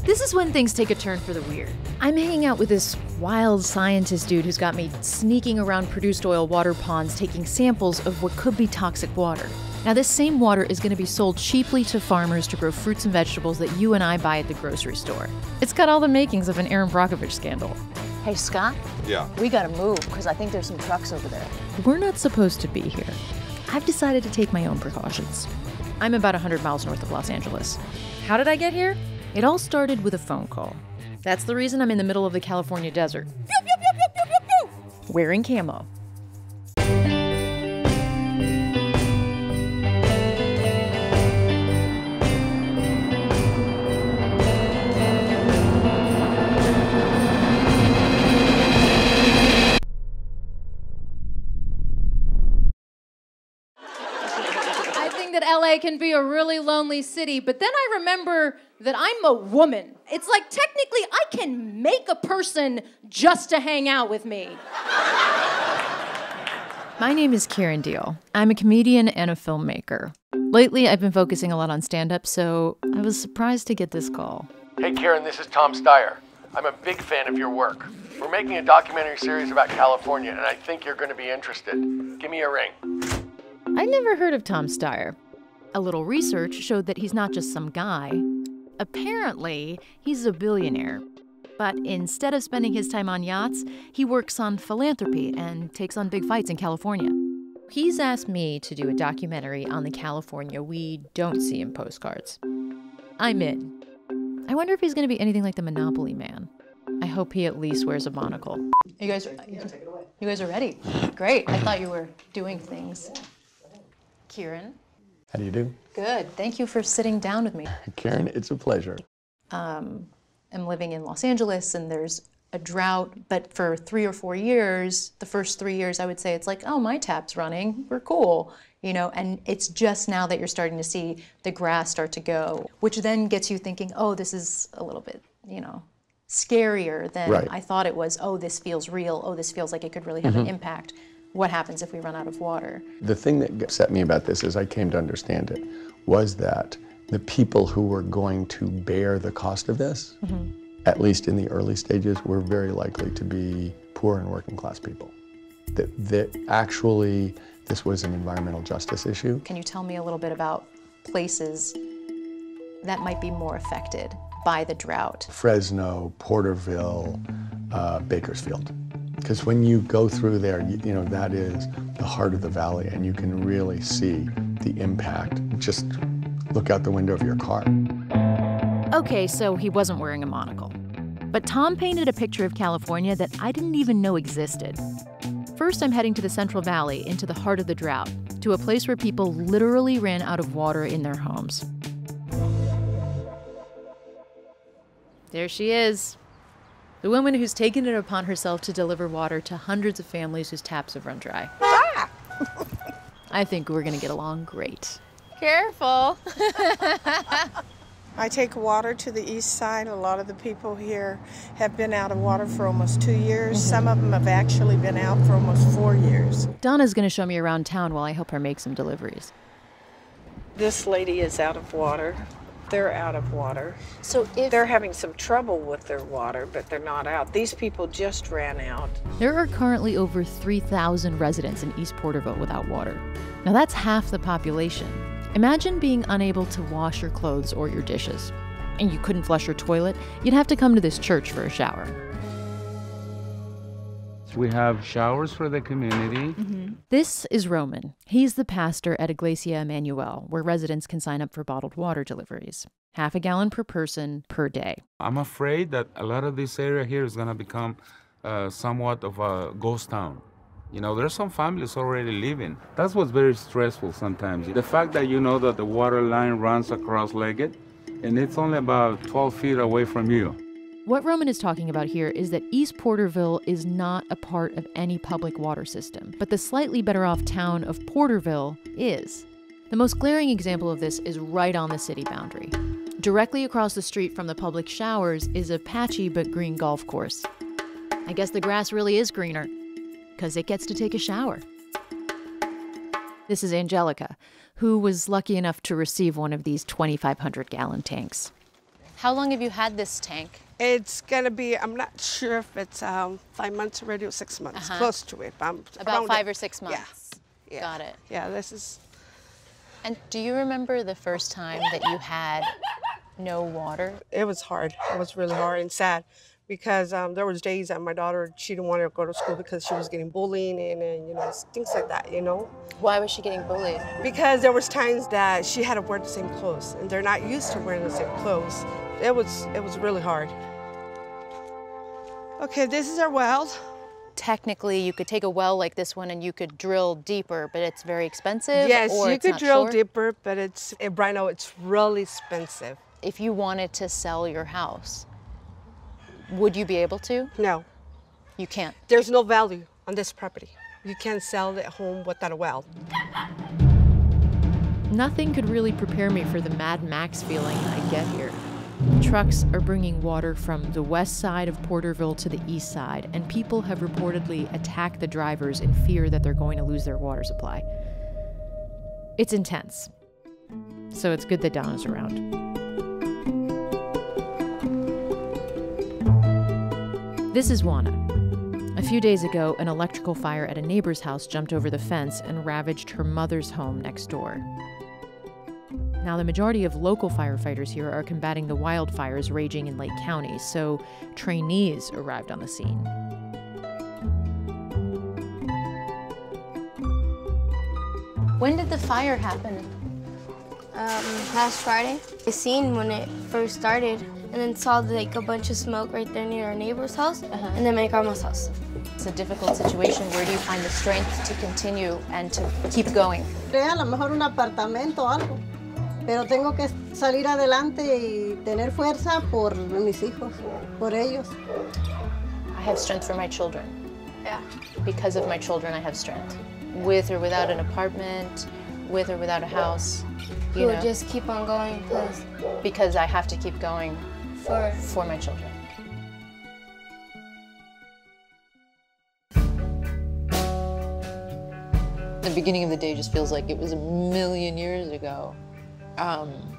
This is when things take a turn for the weird. I'm hanging out with this wild scientist dude who's got me sneaking around produced oil water ponds taking samples of what could be toxic water. Now, this same water is going to be sold cheaply to farmers to grow fruits and vegetables that you and I buy at the grocery store. It's got all the makings of an Aaron Brockovich scandal. Hey, Scott? Yeah? We gotta move, because I think there's some trucks over there. We're not supposed to be here. I've decided to take my own precautions. I'm about 100 miles north of Los Angeles. How did I get here? It all started with a phone call. That's the reason I'm in the middle of the California desert. Pew, pew, pew, pew, pew, pew, pew. Wearing camo. LA can be a really lonely city, but then I remember that I'm a woman. It's like technically I can make a person just to hang out with me. My name is Kiran Deal. I'm a comedian and a filmmaker. Lately, I've been focusing a lot on stand-up, so I was surprised to get this call. Hey Kiran, this is Tom Steyer. I'm a big fan of your work. We're making a documentary series about California, and I think you're going to be interested. Give me a ring. I'd never heard of Tom Steyer. A little research showed that he's not just some guy. Apparently, he's a billionaire. But instead of spending his time on yachts, he works on philanthropy and takes on big fights in California. He's asked me to do a documentary on the California we don't see in postcards. I'm in. I wonder if he's going to be anything like the Monopoly Man. I hope he at least wears a monocle. You guys are ready? Great. I thought you were doing things. Kiran? How do you do? Good. Thank you for sitting down with me. Kiran, it's a pleasure. I'm living in Los Angeles and there's a drought, but for 3 or 4 years, the first 3 years, I would say it's like, oh, my tap's running, we're cool, you know, and it's just now that you're starting to see the grass start to go, which then gets you thinking, oh, this is a little bit, you know, scarier than right. I thought it was. Oh, this feels real. Oh, this feels like it could really have an impact. What happens if we run out of water? The thing that upset me about this, as I came to understand it, was that the people who were going to bear the cost of this, at least in the early stages, were very likely to be poor and working class people. That actually this was an environmental justice issue. Can you tell me a little bit about places that might be more affected by the drought? Fresno, Porterville, Bakersfield. Because when you go through there, you know, that is the heart of the valley, and you can really see the impact. Just look out the window of your car. Okay, so he wasn't wearing a monocle. But Tom painted a picture of California that I didn't even know existed. First, I'm heading to the Central Valley, into the heart of the drought, to a place where people literally ran out of water in their homes. There she is. The woman who's taken it upon herself to deliver water to hundreds of families whose taps have run dry. Ah! I think we're gonna get along great. Careful. I take water to the east side. A lot of the people here have been out of water for almost 2 years. Some of them have actually been out for almost 4 years. Donna's gonna show me around town while I help her make some deliveries. This lady is out of water. They're out of water. So if They're having some trouble with their water, but they're not out. These people just ran out. There are currently over 3,000 residents in East Porterville without water. Now that's half the population. Imagine being unable to wash your clothes or your dishes, and you couldn't flush your toilet. You'd have to come to this church for a shower. We have showers for the community. This is Roman. He's the pastor at Iglesia Emmanuel, where residents can sign up for bottled water deliveries. Half a gallon per person per day. I'm afraid that a lot of this area here is going to become somewhat of a ghost town. You know, there's some families already living. That's what's very stressful sometimes. The fact that you know that the water line runs across Leggett, and it's only about 12 feet away from you. What Roman is talking about here is that East Porterville is not a part of any public water system, but the slightly better off town of Porterville is. The most glaring example of this is right on the city boundary. Directly across the street from the public showers is a patchy but green golf course. I guess the grass really is greener, because it gets to take a shower. This is Angelica, who was lucky enough to receive one of these 2,500-gallon tanks. How long have you had this tank? It's gonna be, I'm not sure if it's 5 months already or 6 months, close to it. About 5 or 6 months. Yeah. Got it. Yeah, this is. And do you remember the first time that you had no water? It was hard. It was really hard and sad because there was days that my daughter, she didn't want to go to school because she was getting bullied and you know, things like that, you know. Why was she getting bullied? Because there was times that she had to wear the same clothes and they're not used to wearing the same clothes. It was really hard. Okay, this is our well. Technically, you could take a well like this one and you could drill deeper, but it's very expensive. Yes, or you could drill deeper, but right now it's really expensive. If you wanted to sell your house, would you be able to? No. You can't. There's no value on this property. You can't sell it at home without a well. Nothing could really prepare me for the Mad Max feeling I get here. Trucks are bringing water from the west side of Porterville to the east side, and people have reportedly attacked the drivers in fear that they're going to lose their water supply. It's intense. So it's good that Donna's around. This is Juana. A few days ago, an electrical fire at a neighbor's house jumped over the fence and ravaged her mother's home next door. Now, the majority of local firefighters here are combating the wildfires raging in Lake County, so trainees arrived on the scene. When did the fire happen? Last Friday. I seen when it first started and then saw like a bunch of smoke right there near our neighbor's house and then my grandma's house. It's a difficult situation. Where do you find the strength to continue and to keep going? A lo mejor un apartamento o algo, pero tengo que salir adelante y tener fuerza por mis hijos, por ellos. I have strength for my children. Yeah. Because of my children, I have strength. With or without an apartment, with or without a house, you know. Just keep on going because I have to keep going for my children. The beginning of the day just feels like it was a million years ago. I'm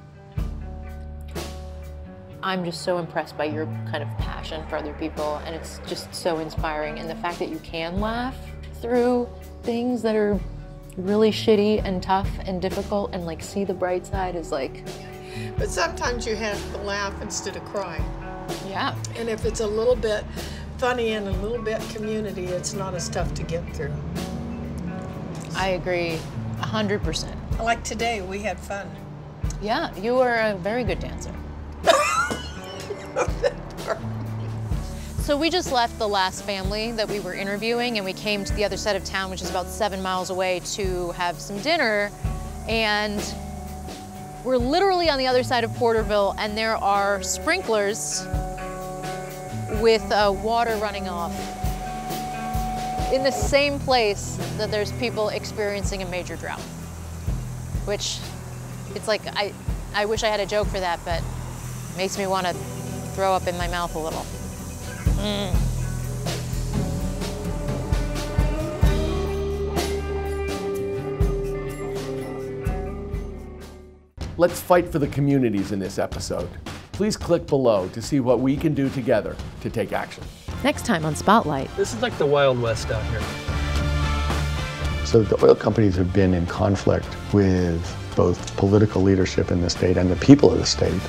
just so impressed by your kind of passion for other people, and it's just so inspiring. And the fact that you can laugh through things that are really shitty and tough and difficult and like see the bright side is like... But sometimes you have to laugh instead of cry. Yeah. And if it's a little bit funny and a little bit community, it's not as tough to get through. I agree 100%. Like today, we had fun. Yeah, you were a very good dancer. So we just left the last family that we were interviewing and we came to the other side of town, which is about 7 miles away, to have some dinner. And we're literally on the other side of Porterville and there are sprinklers with water running off in the same place that there's people experiencing a major drought. Which, it's like, I wish I had a joke for that, but it makes me want to throw up in my mouth a little. Let's fight for the communities in this episode. Please click below to see what we can do together to take action. Next time on Spotlight. This is like the Wild West out here. So the oil companies have been in conflict with both political leadership in the state and the people of the state.